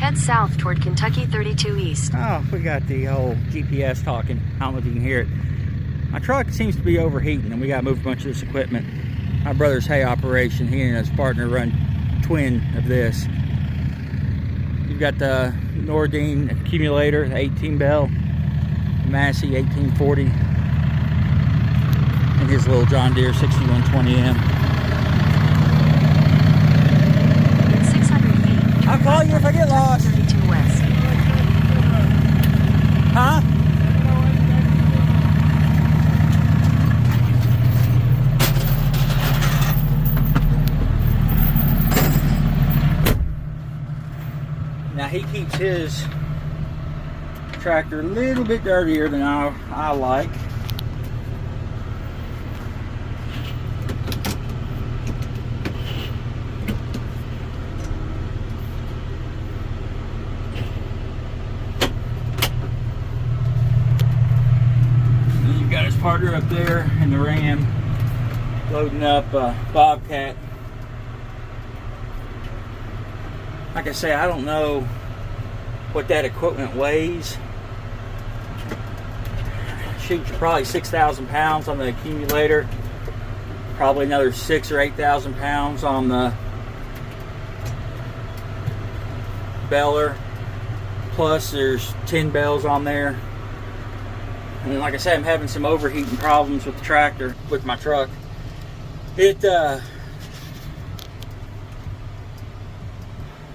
Head south toward Kentucky 32 East. Oh, we got the whole GPS talking. I don't know if you can hear it. My truck seems to be overheating, and we got to move a bunch of this equipment. My brother's hay operation, he and his partner run twin of this. You've got the Norden accumulator, the 18 bell, Massey1840, and his little John Deere 6120M. In 600 feet, I'll call you if I get lost. 32 West. Huh? Now he keeps his tractor a little bit dirtier than I like. And you've got his partner up there in the Ram loading up Bobcat. Like I say, I don't know what that equipment weighs. Shoots probably 6,000 pounds on the accumulator. Probably another 6,000 or 8,000 pounds on the baler. Plus there's 10 bells on there. And like I say, I'm having some overheating problems with the tractor, with my truck.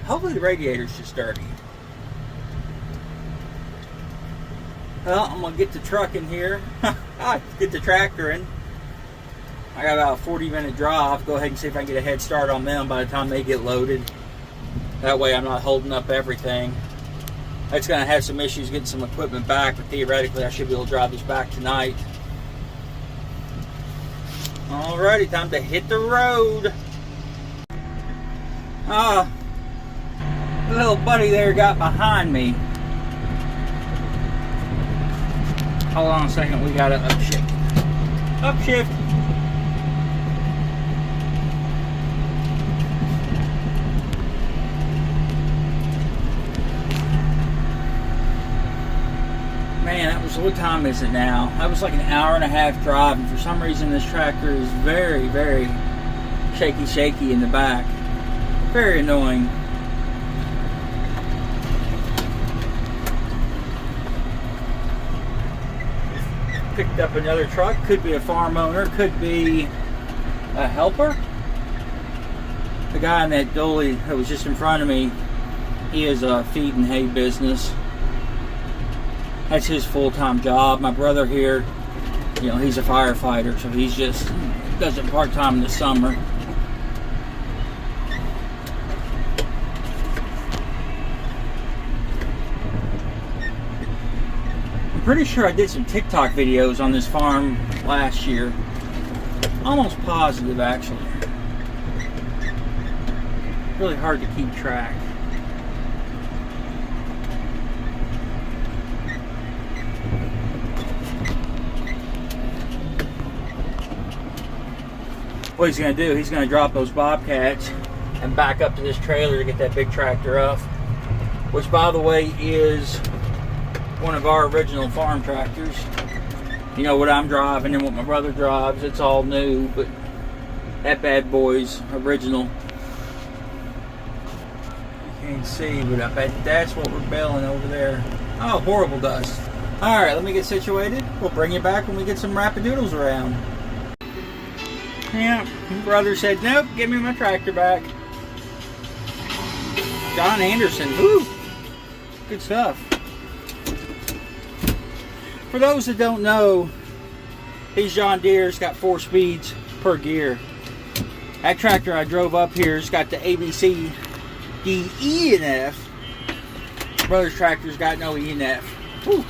Hopefully the radiator's just dirty. Well, I'm gonna get the truck in here. Get the tractor in. I got about a 40-minute drive. Go ahead and see if I can get a head start on them by the time they get loaded. That way I'm not holding up everything. It's gonna have some issues getting some equipment back, but theoretically I should be able to drive this back tonight. Alrighty, time to hit the road. The little buddy there got behind me. Hold on a second, we gotta upshift. Upshift. Man, that was, what time is it now? That was like an hour and a half drive, and for some reason this tractor is very, very shaky in the back. Very annoying. Picked up another truck. Could be a farm owner, could be a helper. The guy in that dolly that was just in front of me, he has a feed and hay business. That's his full-time job. My brother here, you know, he's a firefighter, so he's just does it part-time in the summer. I'm pretty sure I did some TikTok videos on this farm last year. Almost positive, actually. Really hard to keep track. What he's going to do, he's going to drop those Bobcats and back up to this trailer to get that big tractor up. Which, by the way, is one of our original farm tractors. You know what I'm driving and what my brother drives, it's all new, but that bad boy's original. You can't see, but I bet that's what we're baling over there. Oh, horrible dust. Alright, let me get situated. We'll bring you back when we get some rapidoodles around. Yeah, my brother said, nope, give me my tractor back. John Anderson, woo! Good stuff. For those that don't know, these John Deere's got 4 speeds per gear. That tractor I drove up here's got the ABC, D, E, and F. My brother's tractor's got no E and F. Whew.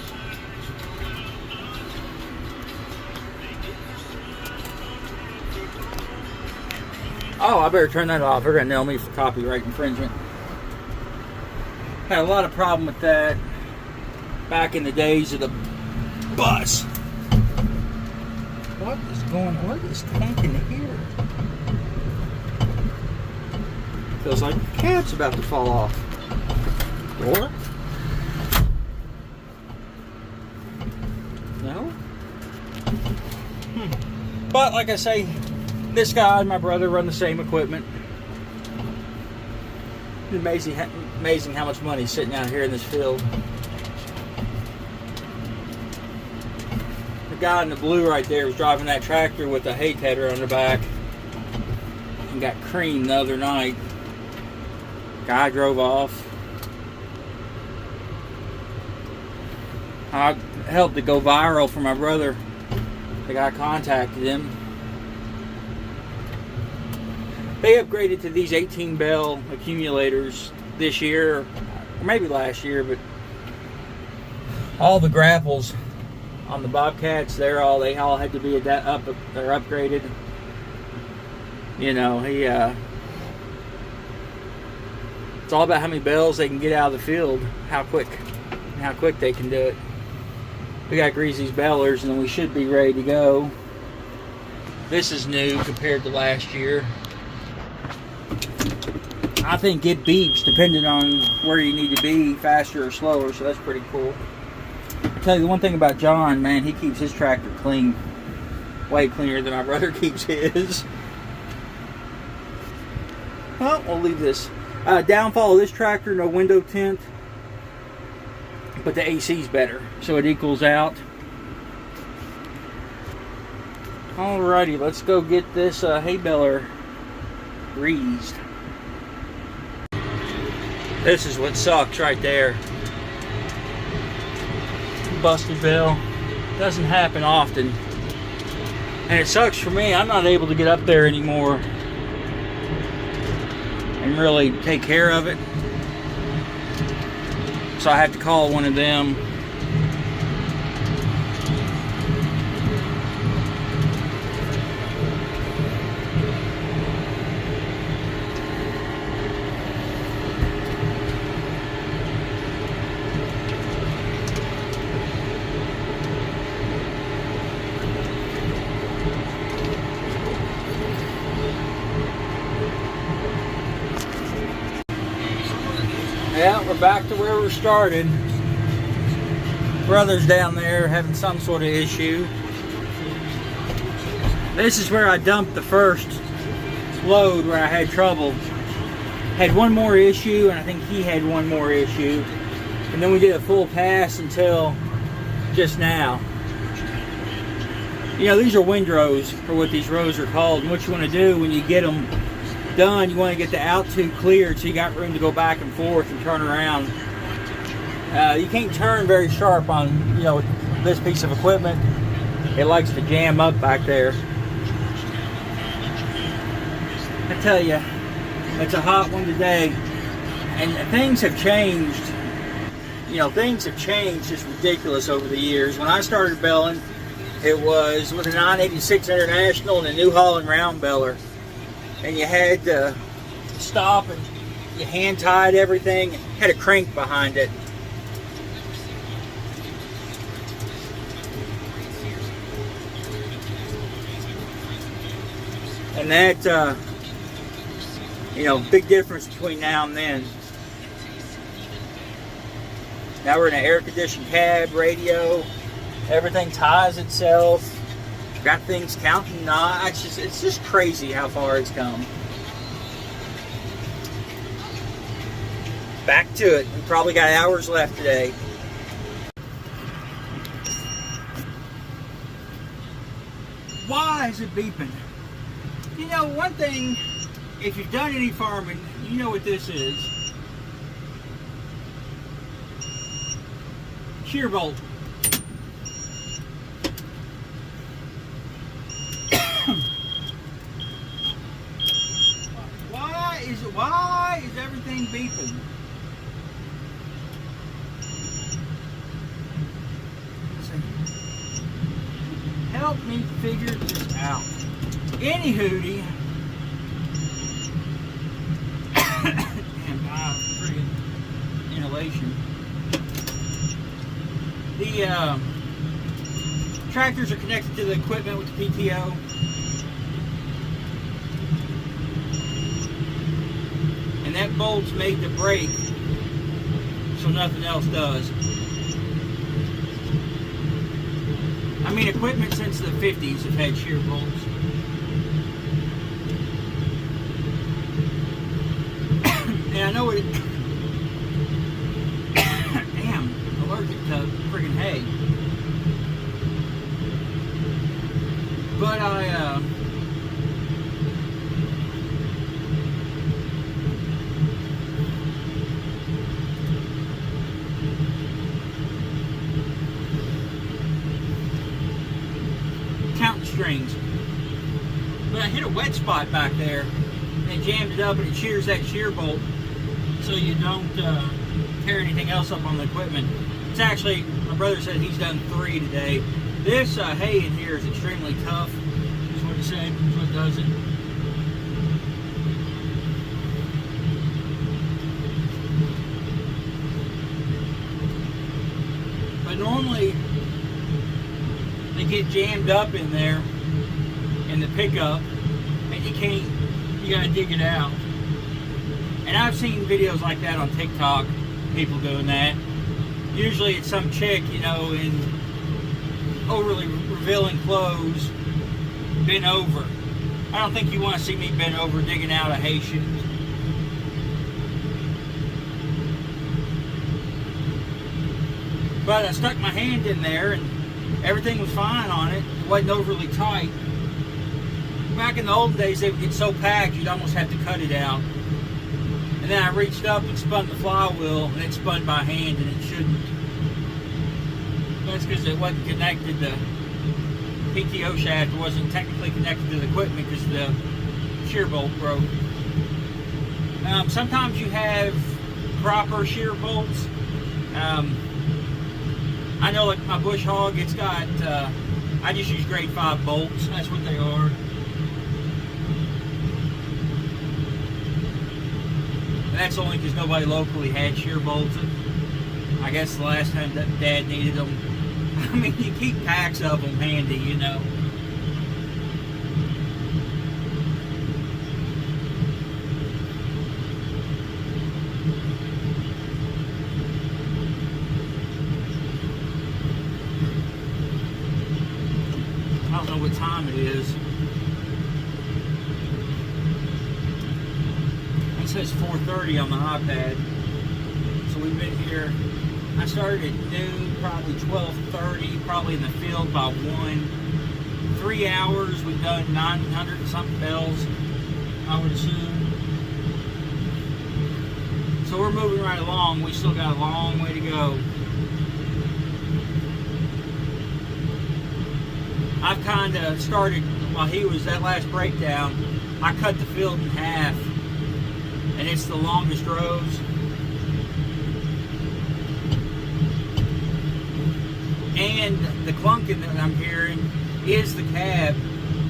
Oh, I better turn that off. They're going to nail me for copyright infringement. Had a lot of problem with that back in the days of the bus. What is going on? What is tanking here? Feels like the cab's about to fall off. Or? No? But like I say, this guy and my brother run the same equipment. It's amazing how much money is sitting out here in this field. The guy in the blue right there was driving that tractor with a hay tedder on the back and got creamed the other night. Guy drove off. I helped it go viral for my brother. The guy contacted him. They upgraded to these 18 bell accumulators this year, or maybe last year, but all the grapples on the Bobcats, they all had to be they're upgraded. You know, it's all about how many bells they can get out of the field, how quick they can do it. We got to grease these balers, and then we should be ready to go. This is new compared to last year. I think it beeps depending on where you need to be, faster or slower, so that's pretty cool. I'll tell you the one thing about John, man, he keeps his tractor clean. Way cleaner than my brother keeps his. Well, we'll leave this. Downfall of this tractor, no window tint, but the AC's better, so it equals out. Alrighty, let's go get this hay baler greased. This is what sucks right there. Busted bell. Doesn't happen often. And it sucks for me. I'm not able to get up there anymore and really take care of it. So I have to call one of them. Yeah, we're back to where we started. Brother's down there having some sort of issue. This is where I dumped the first load where I had trouble. Had one more issue, and I think he had one more issue. And then we did a full pass until just now. You know, these are windrows, or what these rows are called. And what you want to do when you get them done, you want to get the out tube cleared so you got room to go back and forth and turn around. You can't turn very sharp on, you know, this piece of equipment. It likes to jam up back there. I tell you, it's a hot one today, and things have changed. You know, things have changed just ridiculous over the years. When I started belling, it was with a 986 International and a New Holland round beller. And you had to stop and you hand tied everything, had a crank behind it. And that, you know, big difference between now and then. Now we're in an air-conditioned cab, radio, everything ties itself. Got things counting knots. It's just crazy how far it's come. Back to it. We probably got hours left today. Why is it beeping? You know, one thing, if you've done any farming, you know what this is. Shear bolt. Why is everything beeping? Help me figure this out. Any hootie. Damn, friggin' inhalation. The tractors are connected to the equipment with the PTO. And that bolt's made to break so nothing else does. I mean, equipment since the 50s have had shear bolts. And I know it. Damn, I'm allergic to friggin' hay. But counting strings. But I hit a wet spot back there and it jammed it up, and it shears that shear bolt so you don't tear anything else up on the equipment. It's actually, my brother said he's done 3 today. This hay in here is extremely tough, is what he said, is what does it. But normally, they get jammed up in there in the pickup, and you gotta dig it out. And I've seen videos like that on TikTok, people doing that. Usually it's some chick, you know, in overly revealing clothes, bent over. I don't think you want to see me bent over digging out a hay chute. But I stuck my hand in there and everything was fine on it. It wasn't overly tight. Back in the old days, they would get so packed you'd almost have to cut it out. And then I reached up and spun the flywheel, and it spun by hand, and it shouldn't. That's because it wasn't connected. The PTO shaft wasn't technically connected to the equipment because the shear bolt broke. Sometimes you have proper shear bolts. I know, like my bush hog, it's got, I just use grade 5 bolts. That's what they are. And that's only because nobody locally had shear bolts. I guess the last time that Dad needed them. I mean, you keep packs of them handy, you know. I don't know what time it is. It says 4:30 on the iPad. So we've been here. I started at noon, probably 12:30, probably in the field by 1. 3 hours, we've done 900 and something bells, I would assume. So we're moving right along. We still got a long way to go. I've kind of started, while he was that last breakdown, I cut the field in half, and it's the longest rows. And the clunking that I'm hearing is the cab.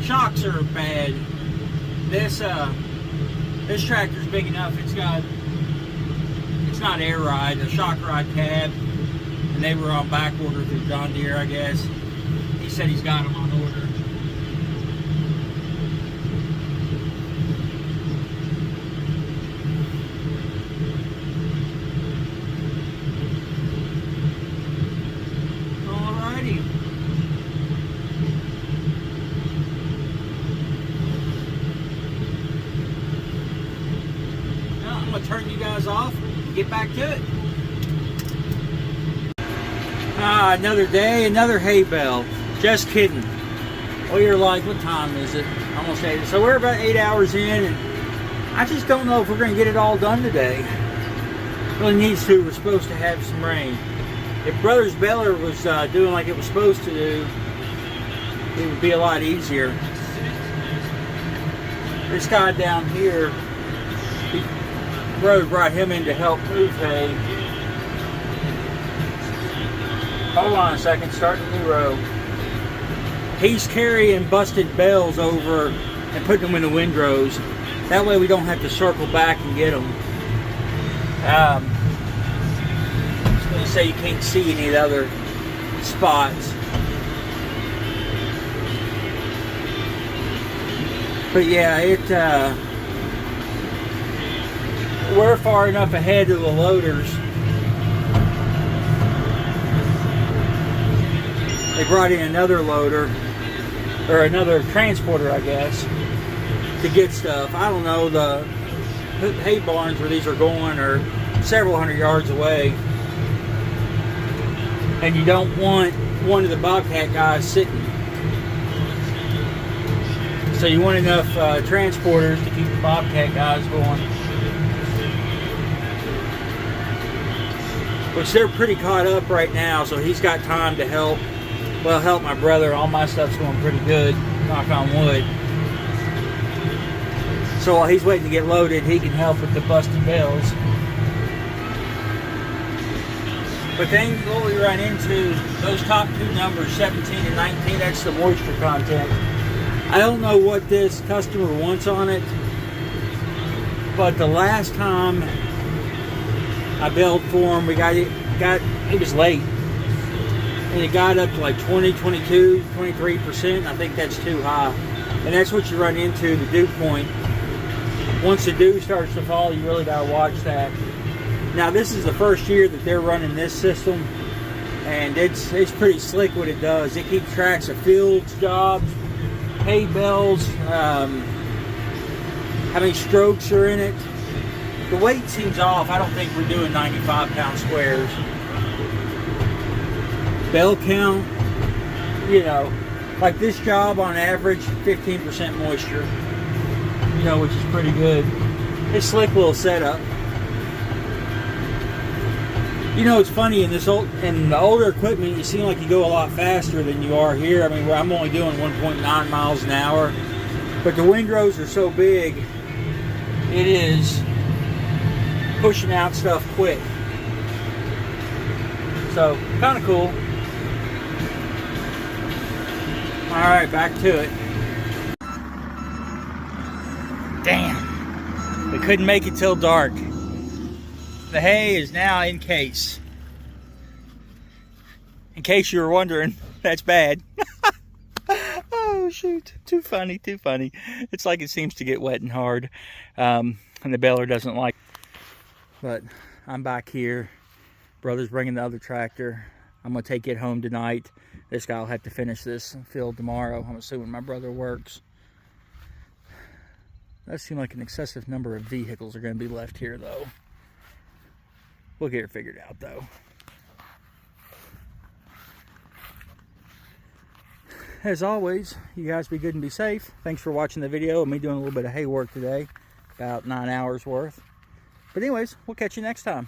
Shocks are bad. This tractor's big enough. It's not air ride, a shock ride cab, and they were on back order through John Deere, I guess. He said he's got them on order. Alrighty. Now I'm going to turn you guys off and get back to it. Another day, another hay bale. Just kidding. Well, you're like, what time is it? Almost 8. So we're about 8 hours in, and I just don't know if we're going to get it all done today. Really needs to. We're supposed to have some rain. If Brother's baler was doing like it was supposed to do, it would be a lot easier. This guy down here, Brother brought him in to help move hay. Hold on a second, starting a new row. He's carrying busted bales over and putting them in the windrows. That way we don't have to circle back and get them. I was going to say you can't see any of the other spots. But yeah, we're far enough ahead of the loaders they brought in another loader, or another transporter, I guess, to get stuff. I don't know, the hay barns where these are going are several hundred yards away, and you don't want one of the Bobcat guys sitting. So you want enough transporters to keep the Bobcat guys going. Which they're pretty caught up right now, so he's got time to help. Well, help my brother. All my stuff's going pretty good, knock on wood. So while he's waiting to get loaded, he can help with the busted bales. But then what we run into, those top two numbers, 17 and 19, that's the moisture content. I don't know what this customer wants on it, but the last time I baled for him, it was late, and it got up to like 20, 22, 23%. I think that's too high, and that's what you run into, the dew point. Once the dew starts to fall, you really got to watch that. Now, this is the first year that they're running this system, and it's pretty slick what it does. It keeps tracks of fields, jobs, hay bales, how many strokes are in it. The weight seems off. I don't think we're doing 95-pound squares. Bale count, you know, like this job on average, 15% moisture, you know, which is pretty good. It's slick little setup. You know, it's funny, in the older equipment, you seem like you go a lot faster than you are here. I mean, where I'm only doing 1.9 miles an hour, but the windrows are so big, it is pushing out stuff quick. So, kind of cool. Alright, back to it. Damn. We couldn't make it till dark. The hay is now in case. In case you were wondering, that's bad. Oh shoot, too funny, too funny. It's like it seems to get wet and hard. And the baler doesn't like it. But I'm back here. Brother's bringing the other tractor. I'm gonna take it home tonight. This guy will have to finish this field tomorrow. I'm assuming my brother works. That seems like an excessive number of vehicles are gonna be left here though. We'll get it figured out though. As always, you guys be good and be safe. Thanks for watching the video of me doing a little bit of hay work today. About 9 hours worth. But anyways, we'll catch you next time.